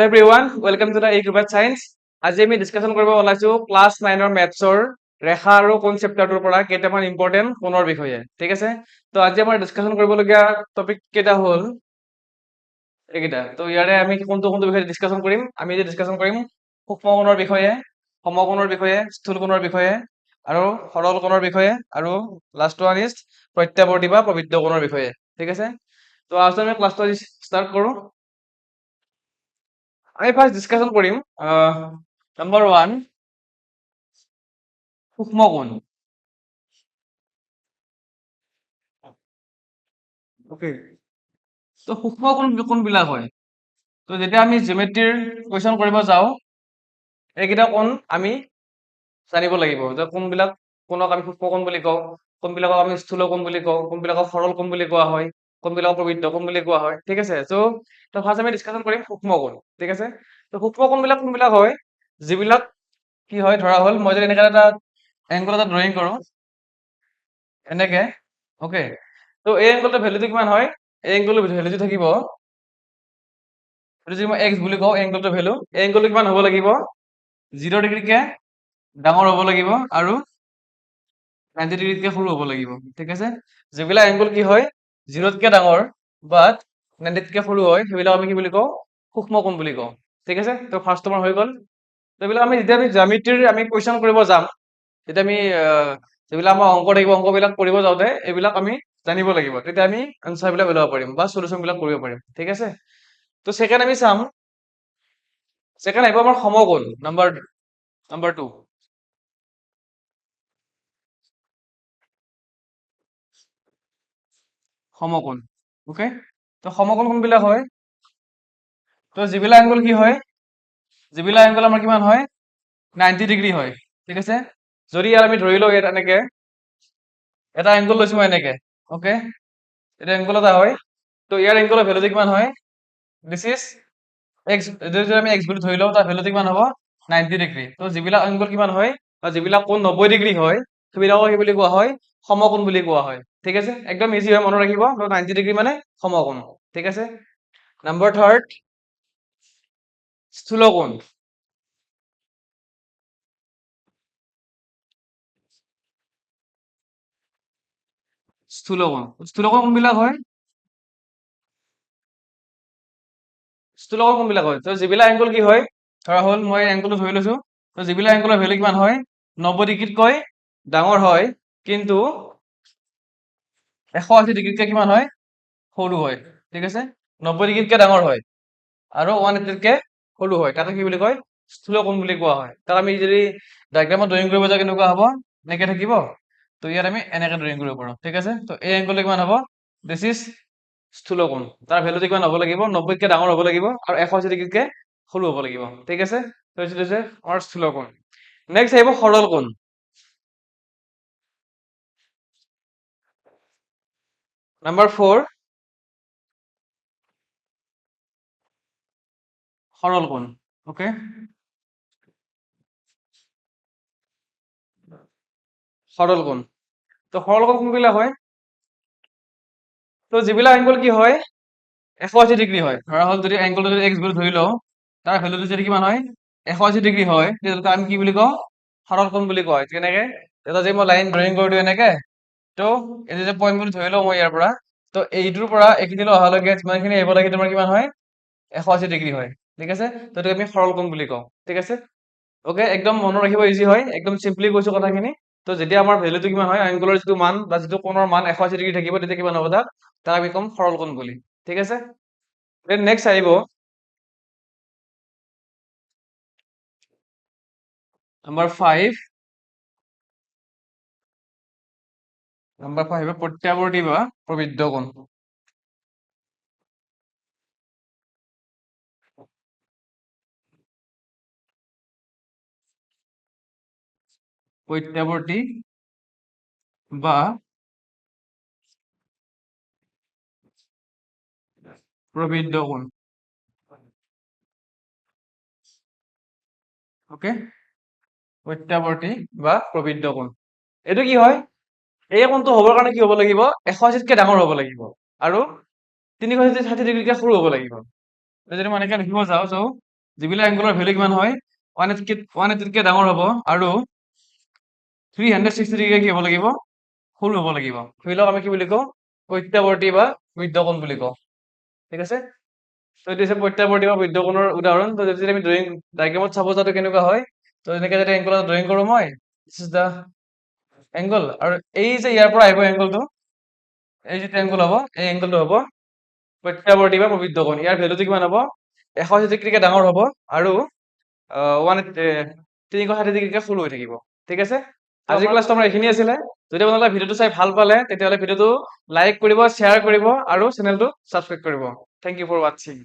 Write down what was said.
Hello everyone, welcome to the Acrobat Science. আজি আমি discussion কৰিব ওলাইছো ক্লাস 9 ৰ মেথছৰ ৰেখা আৰু কোন চেপ্টাৰটোৰ পৰা কেইটামান ইম্পৰ্টেন্ট কোণৰ বিষয়ে ঠিক আছে তো আজি আমাৰ ডিসকাশন কৰিবলগীয়া টপিক কেইটা হ'ল এইকেইটা তো ইয়াৰে আমি কোনটো কোনটো বিষয়ে ডিসকাশন কৰিম আমি যে ডিসকাশন কৰিম সূক্ষ্ম কোণৰ বিষয়ে সমকোণৰ বিষয়ে স্থূল কোণৰ বিষয়ে আৰু সৰল কোণৰ বিষয়ে আৰু লাষ্ট ওৱান ইজ প্ৰত্যাৱৰ্তী বা প্ৰবৃদ্ধ কোণৰ বিষয়ে ঠিক আছে তো আজি আমি ক্লাসটো ষ্টাৰ্ট কৰো আমি ফার্স্ট ডিসকাশন করিম নাম্বার 1 সূক্ষ্ম কোণ ওকে তো সূক্ষ্ম কোণবিলাক হয় তো যেতিয়া আমি জিওমেট্ৰিৰ কোৱেশ্চন কৰিব যাওঁ এইকেইটা কোণ আমি জানিব লাগিব যে কোনবিলাক কোণক আমি সূক্ষ্ম কোণ বুলি কওঁ কোনবিলাকক আমি স্থূল কোণ বুলি কওঁ কোনবিলাকক সৰল কোণ বুলি কোৱা হয় কোনবিলাকক প্ৰবৃদ্ধ কোণ বুলি কোৱা হয় ঠিক আছে তো ফাৰ্স্ট আমি ডিসকাশন কৰিম সূক্ষ্ম কোণ ঠিক আছে তো সূক্ষ্ম কোণবিলাক হয় যিবিলাক কি হয় ধৰা হ'ল মই যদি এনেকা এটা এংগল এটা ড্ৰয়িং কৰো এনেকে ওকে তো এই এংগলটোৰ ভ্যালুটো কিমান হয় এই এংগলটোৰ ভ্যালুটো থাকিব যদি মই x বুলি কওঁ এংগলটোৰ ভ্যালু এই এংগলটো কিমান হ'ব লাগিব 0 ডিগ্ৰীকে ডাঙৰ হ'ব লাগিব আৰু 90 ডিগ্ৰীতকে সৰু হ'ব লাগিব ঠিক আছে যিবিলাক এংগল কি হয় 0 তকে ডাঙৰ বাট 90 তকে সৰু হয় সেইবিলাক আমি কি বুলি কওঁ সূক্ষ্ম কোণ বুলি কওঁ ঠিক আছে তো ফাৰ্স্ট তোমাৰ হৈ গ'ল তো এইবিলাক আমি যেতিয়া আমি জ্যামিতিৰ আমি কোৱেশ্চন কৰিব যাম তেতিয়া আমি যিবিলাক আমাৰ অংক থাকিব অংকবিলাক কৰিব যাওঁতে এইবিলাক আমি জানিব লাগিব তেতিয়া আমি আনসাৰ বিলাক ওলাব পাৰিম বা সলিউশন বিলাক কৰিব পাৰিম ঠিক আছে তো সেকেন্ড আমি চাম সেকেন্ড আহিব আমাৰ সমকোণ নাম্বাৰ 2 সমকোণ ওকে তো সমকোণ কোনবিলাক হয় তো যিবিলাক এংগল কি হয় যিবিলাক এংগল আমাৰ কিমান হয় 90 ডিগ্ৰী হয় ঠিক আছে যদি ইয়াৰ আমি ধৰি লওঁ ইয়াত এনেকে এটা এংগল লৈছো এনেকে ওকে এটা এংগল এটা হয় তো ইয়াৰ এংগলৰ ভ্যালুটো কিমান হয় দিস ইজ x যদি আমি x বুলি ধৰি লওঁ তাৰ ভ্যালুটো কিমান হ'ব 90 ডিগ্ৰী তো যিবিলাক এংগল কিমান হয় বা যিবিলাক কোণ 90 ডিগ্ৰী হয় সেইবিলাকক কি বুলি কোৱা হয় সমকোণ বুলি কোৱা হয় ঠিক আছে একদম ইজি হয় মনত ৰাখিব 90 ডিগ্ৰী মানে সমকোণ ঠিক আছে নাম্বাৰ 3 স্থূল কোণ স্থূল কোণ কোনবিলাক হয় স্থূল কোণ কোনবিলাক হয় তো যিবিলাক এংগল কি হয় ধৰা হ'ল মই এংগলটো ধৰি লৈছো তো যিবিলাক এংগলৰ ভ্যালু কিমান হয় 90 ডিগ্ৰীতকৈ ডাঙৰ হয় কিন্তু 180 ডিগ্ৰীতকৈ কিমান হয় সৰু হয় ঠিক আছে 90 ডিগ্ৰীতকৈ ডাঙৰ হয় আৰু 180তকৈ সৰু হয় তাকে কি বুলি কয় স্থূল কোণ বুলি কোৱা হয় তাক আমি যদি ডায়াগ্ৰামত ড্ৰয়িং কৰিব যাওঁ কেনেকুৱা হ'ব এনেকৈ থাকিব তো ইয়াত আমি এনেকৈ ড্ৰয়িং কৰিব পাৰোঁ ঠিক আছে তো এই এংগলটো কিমান হ'ব দিস ইজ স্থূল কোণ তাৰ ভ্যালুটো কিমান হ'ব লাগিব 90তকৈ ডাঙৰ হ'ব লাগিব আৰু 180 ডিগ্ৰীতকৈ সৰু হ'ব লাগিব ঠিক আছে তো এইটো হৈছে আমাৰ স্থূল কোণ নেক্সট আহিব সৰল কোণ নাম্বাৰ 4 সৰল কোণ ওকে সৰল কোণ তো সৰল কোণ কোনবিলাক হয় তো যিবিলাক এংগল কি হয় 180 ডিগ্ৰী হয় ধৰা হ'ল যদি এংগলটো যদি x বুলি ধৰি লওঁ তাৰ ভ্যালুটো যদি কিমান হয় 180 ডিগ্ৰী হয় তেতিয়া আমি কি বুলি কওঁ সৰল কোণ বুলি কয় কেনেকে এটা যে মই লাইন ড্ৰয়িং কৰি দিওঁ এনেকে তো এই যে পইণ্ট বুলি ধৰি লওঁ মই ইয়াৰ পৰা তো এইটোৰ পৰা এইখিনিলৈ অহালৈকে যিমানখিনি আহিব লাগে তোমাৰ কিমান হয় 180 ডিগ্ৰী হয় ঠিক আছে তো এইটো আমি সৰল কোণ বুলি কওঁ ঠিক আছে ওকে একদম মনত ৰাখিব ইজি হয় একদম সিম্পলি কৈছো কথাখিনি তো যেতিয়া আমাৰ ভ্যালুটো কিমান হয় এংগলৰ যিটো মান বা যিটো কোণৰ মান 180 ডিগ্ৰী থাকিব তেতিয়া কিমান হ'ব তাক আমি ক'ম সৰল কোণ বুলি ঠিক আছে দেন নেক্সট আহিব নাম্বাৰ 5 আহিব প্ৰত্যাৱৰ্তী বা প্ৰবৃদ্ধ কোণ প্ৰত্যাৱৰ্তী বা প্ৰবৃদ্ধ কোণ ওকে প্ৰত্যাৱৰ্তী বা প্ৰবৃদ্ধ কোণ এইটো কি হয় এই কোণটো হ'বৰ কাৰণে কি হ'ব লাগিব 180তকৈ ডাঙৰ হ'ব লাগিব আৰু 360 ডিগ্ৰীতকৈ সৰু হ'ব লাগিব যদি মই এনেকৈ লিখিব যাওঁ যিবিলাক এংগলৰ ভেলু কিমান হয় 180তকৈ ডাঙৰ হ'ব আৰু 360 ডিগ্ৰী কি হ'ব লাগিব সৰু হ'ব লাগিব সেইবিলাক আমি কি বুলি কওঁ প্ৰত্যাৱৰ্তী বা মধ্যকোণ বুলি কওঁ ঠিক আছে তো এইটো হৈছে প্ৰত্যাৱৰ্তী বা মধ্যকোণৰ উদাহৰণ তো যদি আমি ড্ৰয়িং ডাইগ্ৰামত চাব যাওঁতে কেনেকুৱা হয় তো এনেকৈ যদি এংগল ড্ৰয়িং কৰোঁ মই দিছ ইজ দ্য এংগল আৰু এই যে ইয়াৰ পৰা আহিব এংগলটো এই যিটো এংগল হ'ব এই এংগলটো হ'ব প্ৰত্যাৱৰ্তী বা মধ্যকোণ ইয়াৰ ভেলুটো কিমান হ'ব 180 ডিগ্ৰীকে ডাঙৰ হ'ব আৰু 360 ডিগ্ৰীকে সৰু হৈ থাকিব ঠিক আছে আজিৰ ক্লাছটো আমাৰ এইখিনি আছিলে যদি আপোনালোকে ভিডিঅ'টো চাই ভাল পালে তেতিয়াহ'লে ভিডিঅ'টো লাইক কৰিব শ্বেয়াৰ কৰিব আৰু চেনেলটো ছাবস্ক্ৰাইব কৰিব থেংক ইউ ফৰ ৱাটছিং